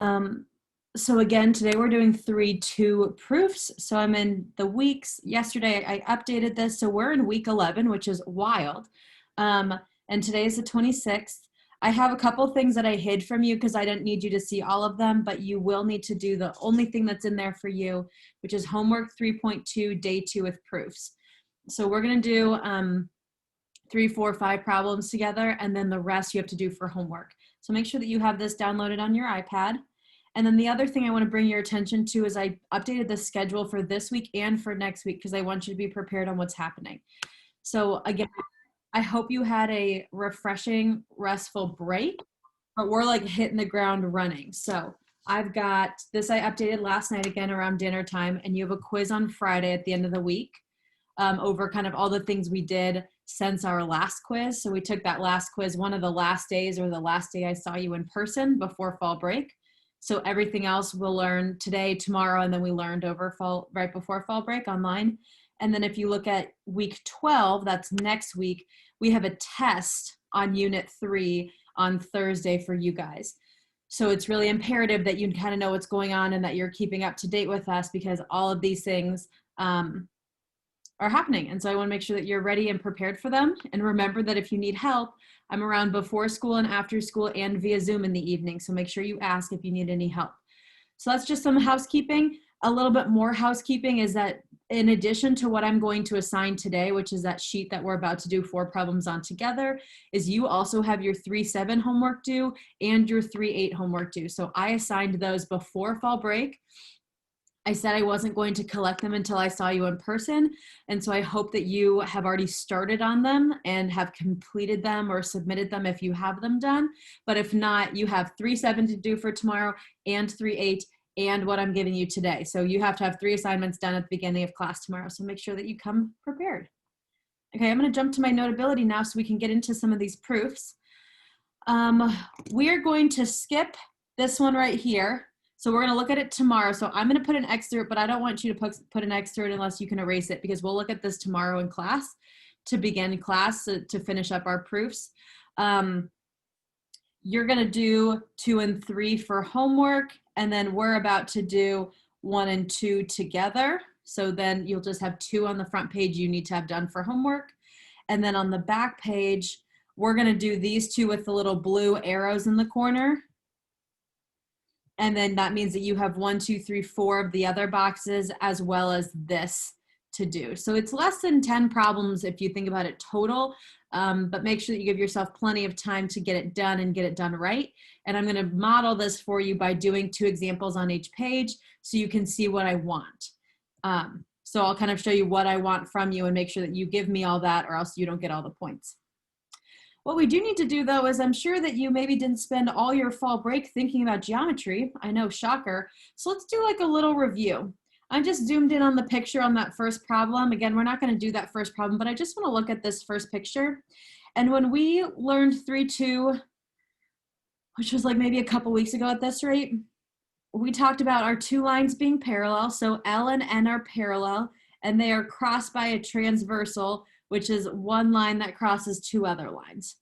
Um, so again, today we're doing 3-2 proofs. So I'm in the weeks. Yesterday I updated this. So we're in week 11, which is wild. And today is the 26th. I have a couple things that I hid from you because I didn't need you to see all of them, but you will need to do the only thing that's in there for you, which is homework 3.2, day 2 with proofs. So we're going to do 3, 4, 5 problems together, and then the rest you have to do for homework. So make sure that you have this downloaded on your iPad. And then the other thing I want to bring your attention to is I updated the schedule for this week and for next week because I want you to be prepared on what's happening. So again, I hope you had a refreshing, restful break, but we're like hitting the ground running. So I've got this I updated last night again around dinner time, and you have a quiz on Friday at the end of the week over kind of all the things we did since our last quiz. So we took that last quiz one of the last days or the last day I saw you in person before fall break. So everything else we'll learn today, tomorrow, and then we learned over fall, right before fall break online. And then if you look at week 12, that's next week, we have a test on unit 3 on Thursday for you guys. So it's really imperative that you kind of know what's going on and that you're keeping up to date with us because all of these things are happening. And so I want to make sure that you're ready and prepared for them. And remember that if you need help, I'm around before school and after school and via Zoom in the evening. So make sure you ask if you need any help. So that's just some housekeeping. A little bit more housekeeping is that in addition to what I'm going to assign today, which is that sheet that we're about to do 4 problems on together, is you also have your 3-7 homework due and your 3-8 homework due. So I assigned those before fall break. I said I wasn't going to collect them until I saw you in person. And so I hope that you have already started on them and have completed them or submitted them if you have them done. But if not, you have 3-7 to do for tomorrow and 3-8 and what I'm giving you today. So you have to have 3 assignments done at the beginning of class tomorrow. So make sure that you come prepared. Okay, I'm going to jump to my notability now so we can get into some of these proofs. We are going to skip this one right here. So we're going to look at it tomorrow. So I'm going to put an X through it, but I don't want you to put an X through it unless you can erase it because we'll look at this tomorrow in class to begin class to finish up our proofs. You're going to do 2 and 3 for homework, and then we're about to do 1 and 2 together. So then you'll just have 2 on the front page you need to have done for homework. And then on the back page, we're going to do these 2 with the little blue arrows in the corner. And then that means that you have 1, 2, 3, 4 of the other boxes as well as this to do. So it's less than 10 problems if you think about it total, but make sure that you give yourself plenty of time to get it done and get it done right. And I'm going to model this for you by doing 2 examples on each page so you can see what I want. So I'll kind of show you what I want from you and make sure that you give me all that or else you don't get all the points. What we do need to do though is I'm sure that you maybe didn't spend all your fall break thinking about geometry. I know, shocker. So let's do like a little review. I just zoomed in on the picture on that first problem. Again, we're not going to do that first problem, but I just want to look at this first picture. And when we learned 3-2, which was like maybe a couple weeks ago at this rate, we talked about our 2 lines being parallel. So L and N are parallel and they are crossed by a transversal, which is 1 line that crosses 2 other lines.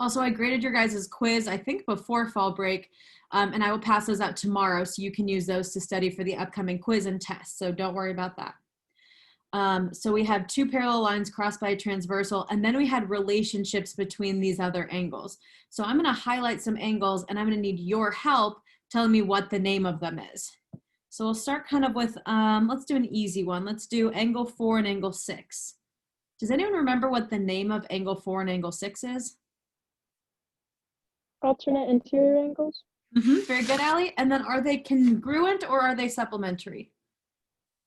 Also, I graded your guys' quiz, I think before fall break, and I will pass those out tomorrow so you can use those to study for the upcoming quiz and test, so don't worry about that. So we have 2 parallel lines crossed by a transversal, and then we had relationships between these other angles. So I'm going to highlight some angles, and I'm going to need your help telling me what the name of them is. So we'll start kind of with, let's do an easy one. Let's do angle 4 and angle 6. Does anyone remember what the name of angle 4 and angle 6 is? Alternate interior angles. Very good, Allie. And then are they congruent or are they supplementary?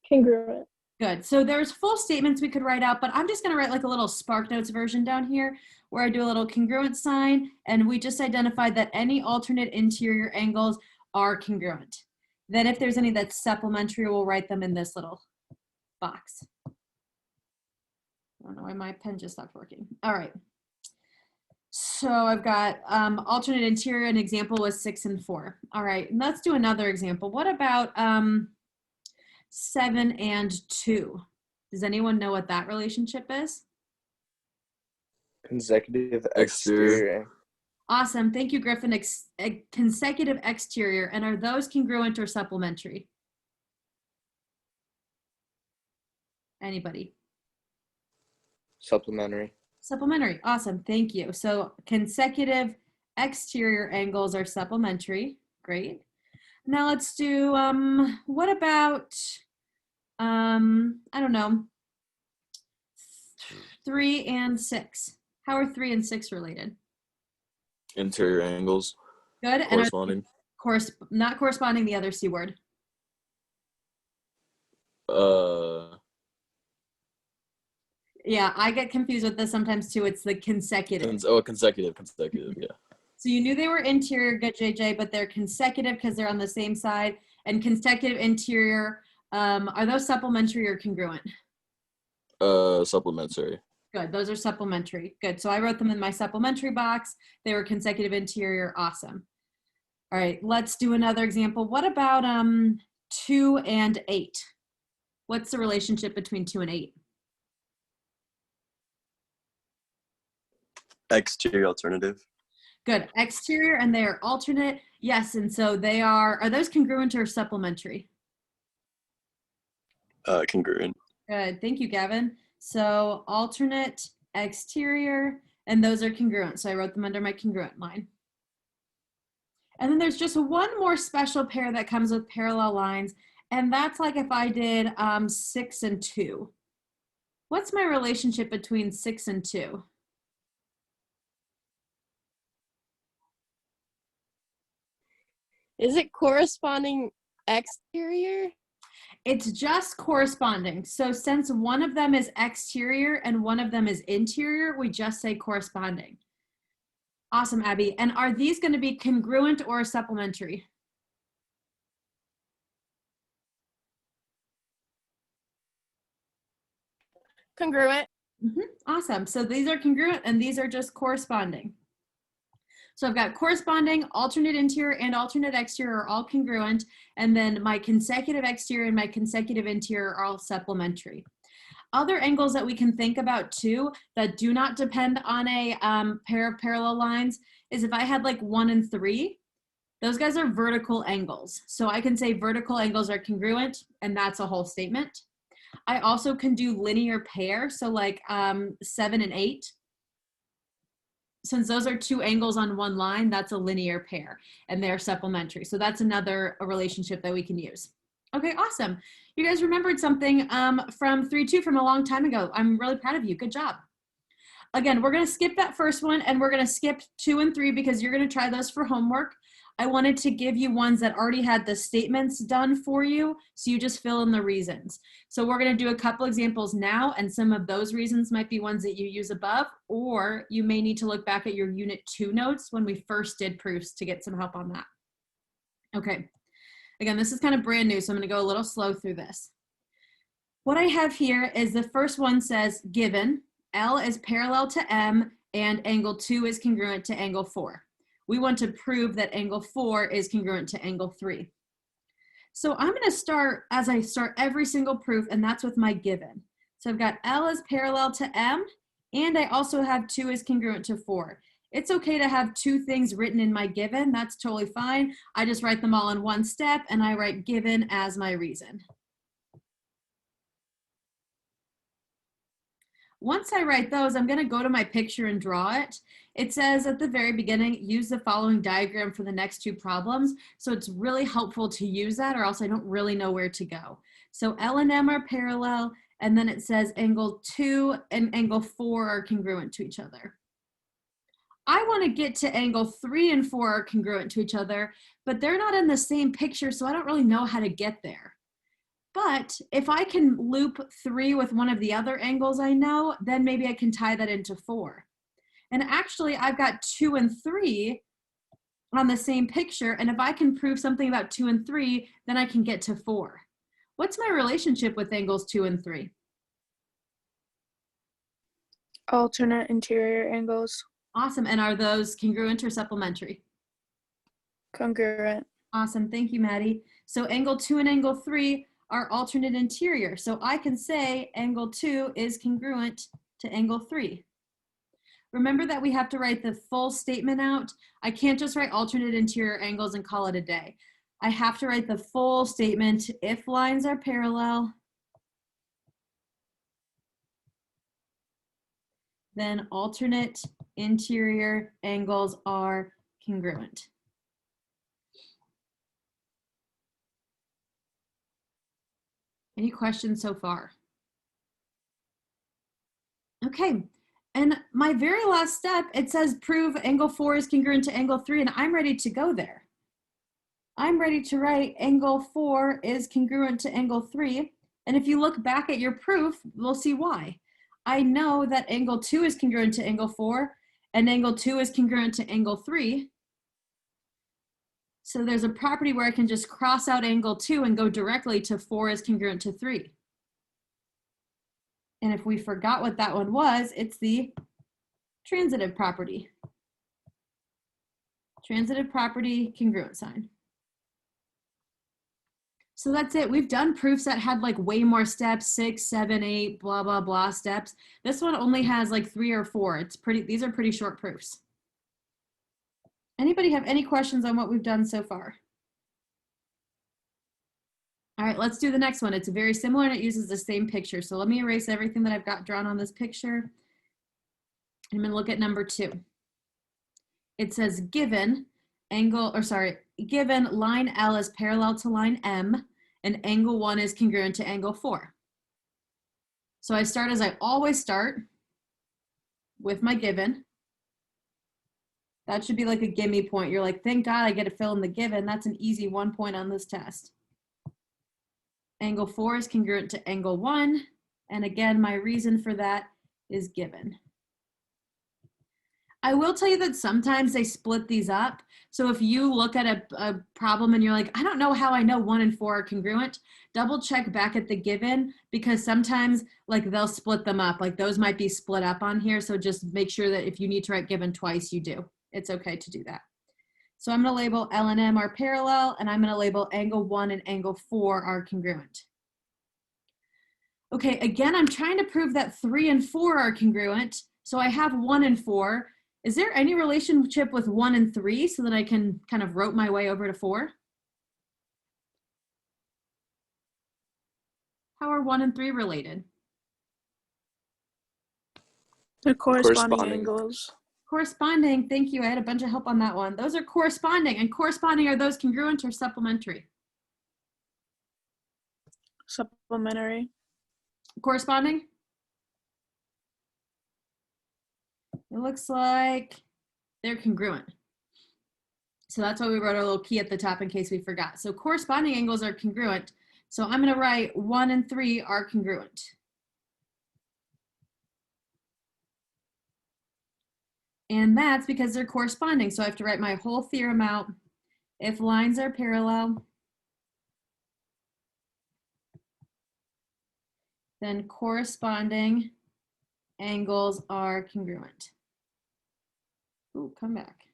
Congruent. Good. So there's full statements we could write out, but I'm just going to write like a little Spark Notes version down here where I do a little congruent sign, and we just identified that any alternate interior angles are congruent. Then if there's any that's supplementary, we'll write them in this little box. I don't know why my pen just stopped working. All right. So I've got alternate interior, an example was 6 and 4. All right, and let's do another example. What about 7 and 2? Does anyone know what that relationship is? Consecutive exterior. Awesome. Thank you, Griffin. Consecutive exterior. And are those congruent or supplementary? Anybody? Supplementary. Supplementary. Awesome. Thank you. So consecutive exterior angles are supplementary. Great. Now let's do, what about, I don't know, 3 and 6? How are 3 and 6 related? Interior angles. Good. Corresponding. And not corresponding the other C word. Yeah, I get confused with this sometimes too. It's the consecutive. Consecutive, yeah. So you knew they were interior, good JJ, but they're consecutive because they're on the same side. And consecutive interior, are those supplementary or congruent? Supplementary. Good, those are supplementary. Good, so I wrote them in my supplementary box. They were consecutive interior, awesome. All right, let's do another example. What about 2 and 8? What's the relationship between 2 and 8? Exterior alternative. Good, exterior, and they are alternate. Yes, and so they are those congruent or supplementary? Congruent. Good, thank you, Gavin. So alternate, exterior, and those are congruent. So I wrote them under my congruent line. And then there's just one more special pair that comes with parallel lines, and that's like if I did 6 and 2. What's my relationship between 6 and 2? Is it corresponding exterior? It's just corresponding. So since one of them is exterior and one of them is interior, we just say corresponding. Awesome, Abby. And are these going to be congruent or supplementary? Congruent. Awesome. So these are congruent and these are just corresponding. So I've got corresponding, alternate interior, and alternate exterior are all congruent. And then my consecutive exterior and my consecutive interior are all supplementary. Other angles that we can think about too that do not depend on a pair of parallel lines is if I had like 1 and 3, those guys are vertical angles. So I can say vertical angles are congruent, and that's a whole statement. I also can do linear pair, so like 7 and 8. Since those are 2 angles on one line, that's a linear pair, and they're supplementary. So that's another relationship that we can use. Okay, awesome. You guys remembered something from 3-2 from a long time ago. I'm really proud of you. Good job. Again, we're going to skip that first one, and we're going to skip 2 and 3 because you're going to try those for homework. I wanted to give you ones that already had the statements done for you, so you just fill in the reasons. So we're going to do a couple examples now, and some of those reasons might be ones that you use above, or you may need to look back at your Unit 2 notes when we first did proofs to get some help on that. Okay. Again, this is kind of brand new, so I'm going to go a little slow through this. What I have here is the first one says, given L is parallel to M and angle 2 is congruent to angle 4. We want to prove that angle 4 is congruent to angle 3. So I'm going to start as I start every single proof, and that's with my given. So I've got L is parallel to M, and I also have 2 is congruent to 4. It's okay to have 2 things written in my given. That's totally fine. I just write them all in one step, and I write given as my reason. Once I write those, I'm going to go to my picture and draw it. It says at the very beginning, use the following diagram for the next 2 problems. So it's really helpful to use that, or else I don't really know where to go. So L and M are parallel, and then it says angle 2 and angle 4 are congruent to each other. I want to get to angle 3 and 4 are congruent to each other, but they're not in the same picture, so I don't really know how to get there. But if I can loop 3 with one of the other angles I know, then maybe I can tie that into 4. And actually, I've got 2 and 3 on the same picture, and if I can prove something about 2 and 3, then I can get to 4. What's my relationship with angles 2 and 3? Alternate interior angles. Awesome. And are those congruent or supplementary? Congruent. Awesome. Thank you, Maddie. So angle 2 and angle 3 are alternate interior. So I can say angle 2 is congruent to angle 3. Remember that we have to write the full statement out. I can't just write alternate interior angles and call it a day. I have to write the full statement. If lines are parallel, then alternate interior angles are congruent. Any questions so far? Okay, and my very last step, it says prove angle 4 is congruent to angle 3, and I'm ready to go there. I'm ready to write angle 4 is congruent to angle 3, and if you look back at your proof, we'll see why. I know that angle 2 is congruent to angle 4, and angle 2 is congruent to angle 3. So there's a property where I can just cross out angle 2 and go directly to 4 is congruent to 3. And if we forgot what that one was, it's the transitive property. Transitive property, congruent sign. So that's it. We've done proofs that had like way more steps, 6, 7, 8, blah, blah, blah steps. This one only has like 3 or 4. These are pretty short proofs. Anybody have any questions on what we've done so far? All right, let's do the next one. It's very similar and it uses the same picture. So let me erase everything that I've got drawn on this picture. I'm gonna look at number 2. It says given line L is parallel to line M and angle 1 is congruent to angle 4. So I start as I always start with my given. That should be like a gimme point. You're like, thank God I get to fill in the given. That's an easy 1 point on this test. Angle 4 is congruent to angle 1. And again, my reason for that is given. I will tell you that sometimes they split these up. So if you look at a problem and you're like, I don't know how I know 1 and 4 are congruent, double check back at the given, because sometimes like they'll split them up. Like those might be split up on here. So just make sure that if you need to write given twice, you do. It's okay to do that. So I'm going to label L and M are parallel, and I'm going to label angle 1 and angle 4 are congruent. Okay, again, I'm trying to prove that 3 and 4 are congruent. So I have 1 and 4. Is there any relationship with 1 and 3 so that I can kind of rope my way over to 4? How are 1 and 3 related? The corresponding angles. Corresponding, thank you. I had a bunch of help on that one. Those are corresponding, and corresponding, are those congruent or supplementary? Supplementary. Corresponding? It looks like they're congruent. So that's why we wrote our little key at the top in case we forgot. So corresponding angles are congruent. So I'm going to write 1 and 3 are congruent. And that's because they're corresponding. So I have to write my whole theorem out. If lines are parallel, then corresponding angles are congruent. Ooh, come back.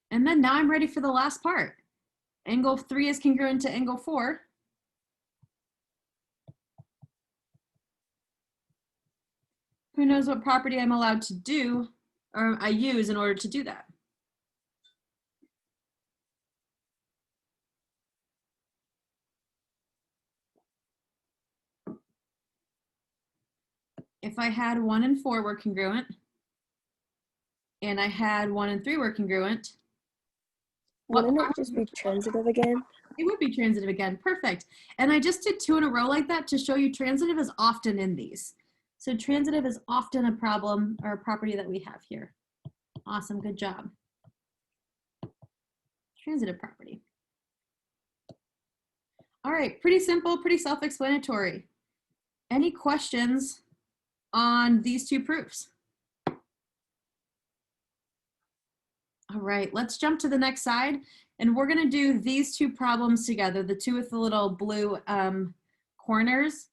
And then now I'm ready for the last part. Angle 3 is congruent to angle 4. Who knows what property I'm allowed to do, or I use in order to do that? If I had 1 and 4 were congruent, and I had 1 and 3 were congruent, wouldn't it just be transitive again? It would be transitive again. Perfect. And I just did 2 in a row like that to show you transitive is often in these. So transitive is often a problem or a property that we have here. Awesome, good job. Transitive property. All right, pretty simple, pretty self-explanatory. Any questions on these 2 proofs? All right, let's jump to the next side, and we're gonna do these 2 problems together, the 2 with the little blue corners.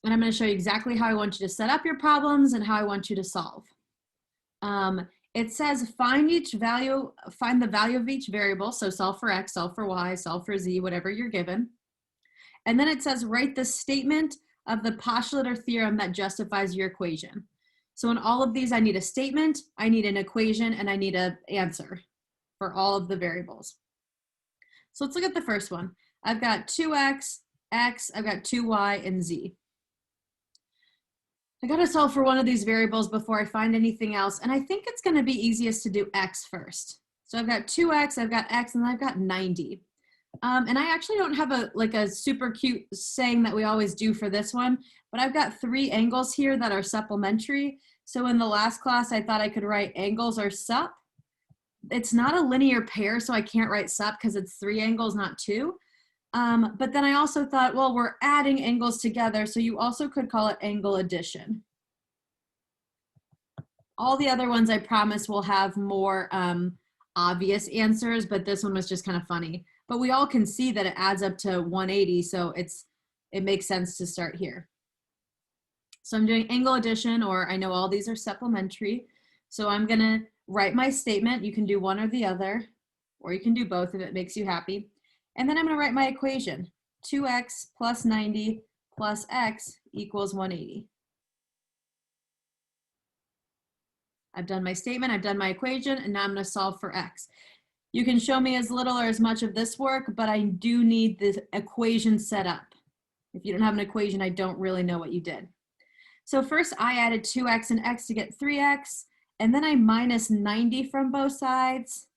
And I'm going to show you exactly how I want you to set up your problems and how I want you to solve. It says find the value of each variable. So solve for X, solve for Y, solve for Z, whatever you're given. And then it says write the statement of the postulate or theorem that justifies your equation. So in all of these, I need a statement, I need an equation, and I need an answer for all of the variables. So let's look at the first one. I've got 2x, x, I've got 2y, and z. I gotta solve for one of these variables before I find anything else, and I think it's gonna be easiest to do x first. So I've got 2x, I've got x, and I've got 90. And I actually don't have a super cute saying that we always do for this one, but I've got 3 angles here that are supplementary. So in the last class, I thought I could write angles are sup. It's not a linear pair, so I can't write sup because it's 3 angles, not 2. But then I also thought, well, we're adding angles together, so you also could call it angle addition. All the other ones I promise will have more obvious answers, but this one was just kind of funny. But we all can see that it adds up to 180, so it makes sense to start here. So I'm doing angle addition, or I know all these are supplementary. So I'm gonna write my statement. You can do one or the other, or you can do both if it makes you happy. And then I'm gonna write my equation. 2x plus 90 plus x equals 180. I've done my statement, I've done my equation, and now I'm gonna solve for x. You can show me as little or as much of this work, but I do need the equation set up. If you don't have an equation, I don't really know what you did. So first I added 2x and x to get 3x, and then I minus 90 from both sides.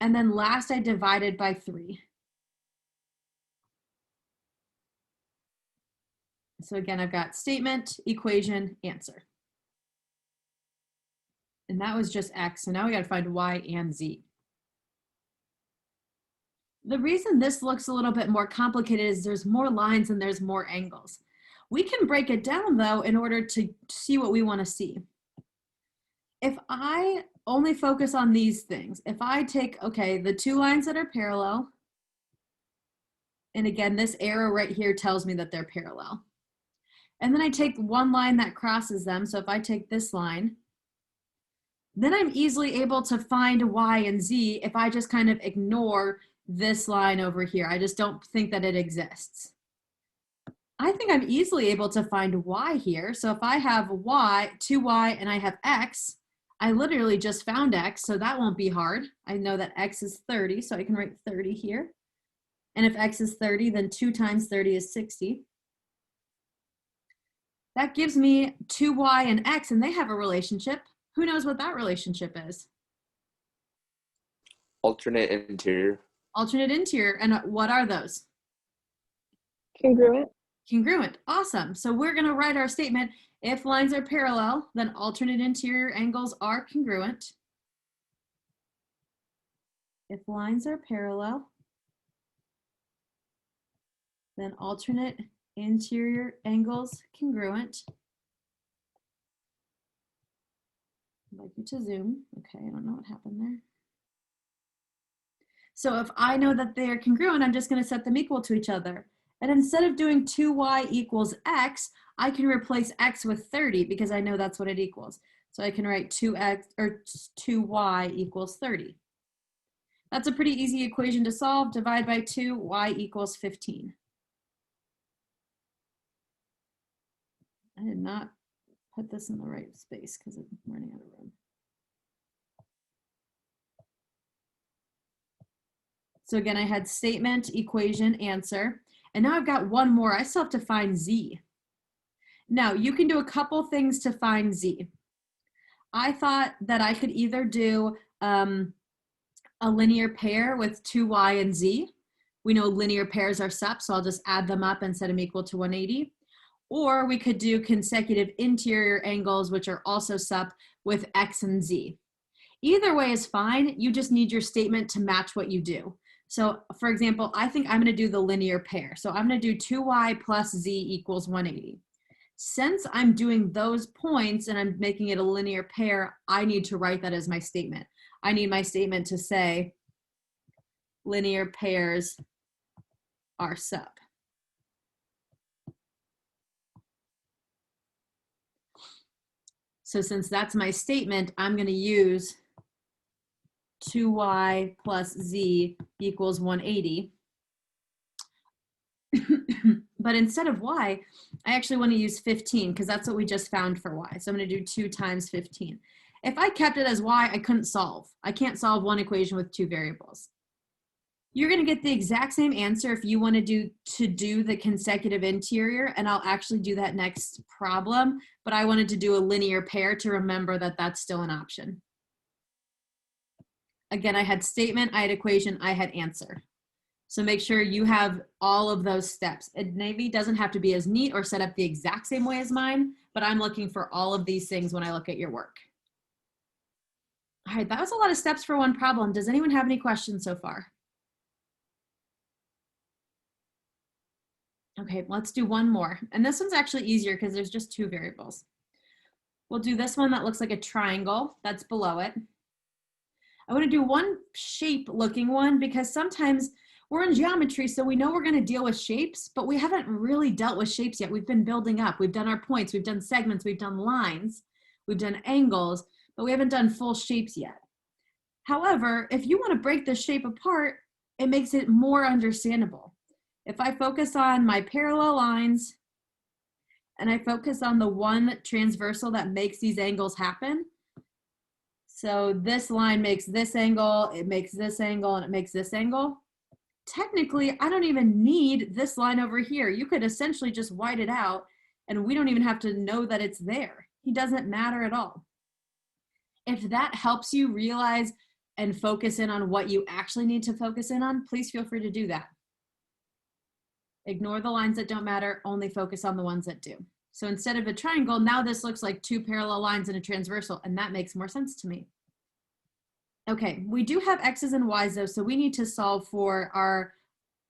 And then last I divided by 3. So again, I've got statement, equation, answer. And that was just x, so now we gotta find y and z. The reason this looks a little bit more complicated is there's more lines and there's more angles. We can break it down though in order to see what we want to see. If I only focus on these things, if I take, okay, the 2 lines that are parallel, and again, this arrow right here tells me that they're parallel. And then I take one line that crosses them, so if I take this line, then I'm easily able to find y and z if I just kind of ignore this line over here. I just don't think that it exists. I think I'm easily able to find y here. So if I have y, 2y, and I have x, I literally just found x, so that won't be hard. I know that x is 30, so I can write 30 here. And if x is 30, then 2 times 30 is 60. That gives me 2y and x, and they have a relationship. Who knows what that relationship is? Alternate interior. Alternate interior. And what are those? Congruent. Congruent. Awesome. So we're going to write our statement. If lines are parallel, then alternate interior angles are congruent. If lines are parallel, then alternate interior angles congruent. I'd like you to zoom. Okay, I don't know what happened there. So if I know that they are congruent, I'm just going to set them equal to each other. And instead of doing 2y equals x, I can replace x with 30 because I know that's what it equals. So I can write 2x or 2y equals 30. That's a pretty easy equation to solve. Divide by 2, y equals 15. I did not put this in the right space because I'm running out of room. So again, I had statement, equation, answer. And now I've got one more. I still have to find z. Now, you can do a couple things to find z. I thought that I could either do a linear pair with 2y and z. We know linear pairs are sup, so I'll just add them up and set them equal to 180. Or we could do consecutive interior angles, which are also sup with x and z. Either way is fine. You just need your statement to match what you do. So for example, I think I'm gonna do the linear pair. So I'm gonna do 2y plus z equals 180. Since I'm doing those points and I'm making it a linear pair, I need to write that as my statement. I need my statement to say linear pairs are sup. So since that's my statement, I'm gonna use 2y plus z equals 180. But instead of y, I actually want to use 15 because that's what we just found for y. So I'm going to do 2 times 15. If I kept it as y, I couldn't solve. I can't solve one equation with 2 variables. You're going to get the exact same answer if you want to do the consecutive interior, and I'll actually do that next problem, but I wanted to do a linear pair to remember that that's still an option. Again, I had statement, I had equation, I had answer. So make sure you have all of those steps. It maybe doesn't have to be as neat or set up the exact same way as mine, but I'm looking for all of these things when I look at your work. All right, that was a lot of steps for one problem. Does anyone have any questions so far? Okay, let's do one more. And this one's actually easier because there's just 2 variables. We'll do this one that looks like a triangle that's below it. I want to do one shape looking one because sometimes we're in geometry, so we know we're going to deal with shapes, but we haven't really dealt with shapes yet. We've been building up. We've done our points, we've done segments, we've done lines, we've done angles, but we haven't done full shapes yet. However, if you want to break the shape apart, it makes it more understandable. If I focus on my parallel lines and I focus on the one transversal that makes these angles happen, so this line makes this angle, it makes this angle, and it makes this angle. Technically, I don't even need this line over here. You could essentially just white it out and we don't even have to know that it's there. It doesn't matter at all. If that helps you realize and focus in on what you actually need to focus in on, please feel free to do that. Ignore the lines that don't matter, only focus on the ones that do. So instead of a triangle, now this looks like 2 parallel lines and a transversal, and that makes more sense to me. Okay, we do have x's and y's though, so we need to solve for our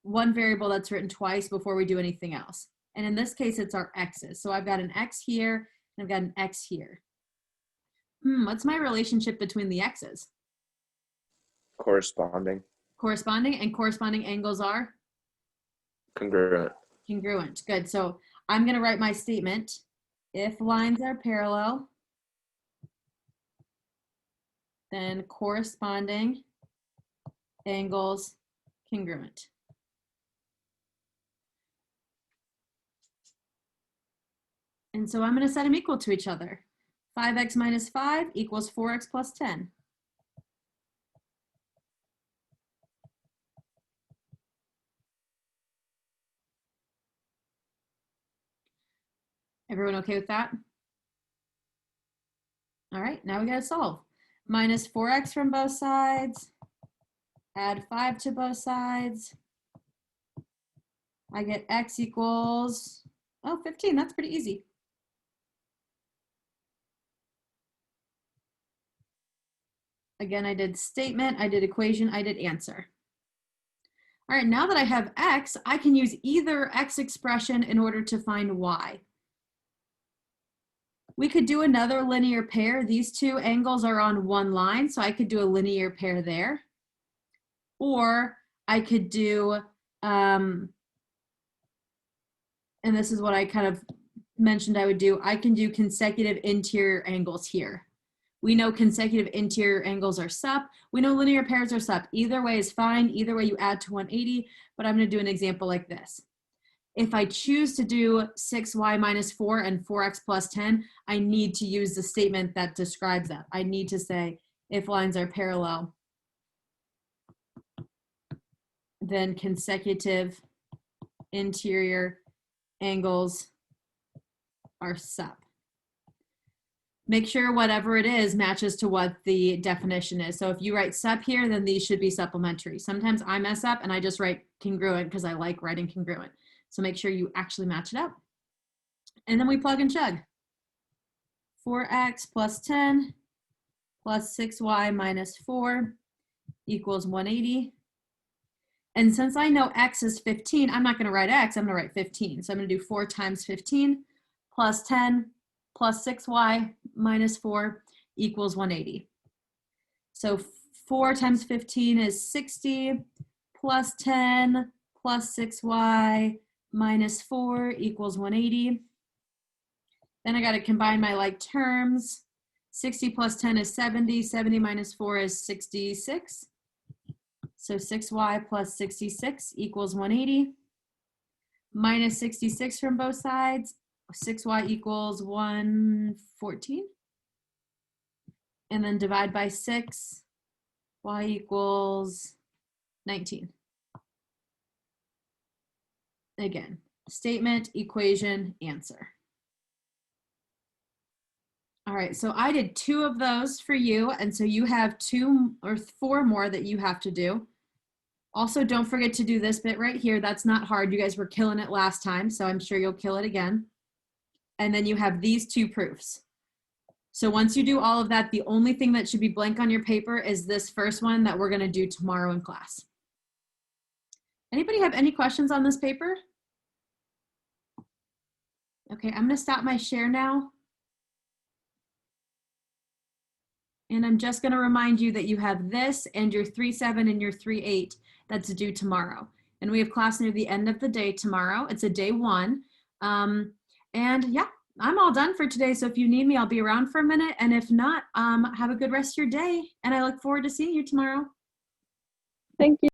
one variable that's written twice before we do anything else. And in this case, it's our x's. So I've got an x here, and I've got an x here. What's my relationship between the x's? Corresponding. Corresponding, and corresponding angles are? Congruent. Congruent, good. So I'm gonna write my statement. If lines are parallel, then corresponding angles congruent. And so I'm going to set them equal to each other. 5x minus 5 equals 4x plus 10. Everyone okay with that? All right, now we got to solve. Minus 4x from both sides. Add 5 to both sides. I get x equals, 15. That's pretty easy. Again, I did statement, I did equation, I did answer. All right, now that I have x, I can use either x expression in order to find y. We could do another linear pair. These 2 angles are on one line, so I could do a linear pair there. Or I could do, and this is what I kind of mentioned I would do, I can do consecutive interior angles here. We know consecutive interior angles are sup. We know linear pairs are sup. Either way is fine. Either way you add to 180, but I'm going to do an example like this. If I choose to do 6y minus 4 and 4x plus 10, I need to use the statement that describes that. I need to say if lines are parallel, then consecutive interior angles are sup. Make sure whatever it is matches to what the definition is. So if you write sup here, then these should be supplementary. Sometimes I mess up and I just write congruent because I like writing congruent. So make sure you actually match it up. And then we plug and chug. 4x plus 10 plus 6y minus 4 equals 180. And since I know x is 15, I'm not going to write x, I'm going to write 15. So I'm going to do 4 times 15 plus 10 plus 6y minus 4 equals 180. So 4 times 15 is 60 plus 10 plus 6y minus 4 equals 180. Then I got to combine my like terms. 60 plus 10 is 70. 70 minus 4 is 66. So 6y plus 66 equals 180. minus 66 from both sides. 6y equals 114. And then divide by 6, y equals 19. Again, statement, equation, answer. All right, so I did 2 of those for you, and so you have 2 or 4 more that you have to do. Also, don't forget to do this bit right here. That's not hard. You guys were killing it last time, so I'm sure you'll kill it again. And then you have these 2 proofs. So once you do all of that, the only thing that should be blank on your paper is this first one that we're going to do tomorrow in class. Anybody have any questions on this paper? Okay, I'm going to stop my share now. And I'm just going to remind you that you have this and your 3-7 and your 3-8 that's due tomorrow. And we have class near the end of the day tomorrow. It's a day 1. And yeah, I'm all done for today. So if you need me, I'll be around for a minute. And if not, have a good rest of your day. And I look forward to seeing you tomorrow. Thank you.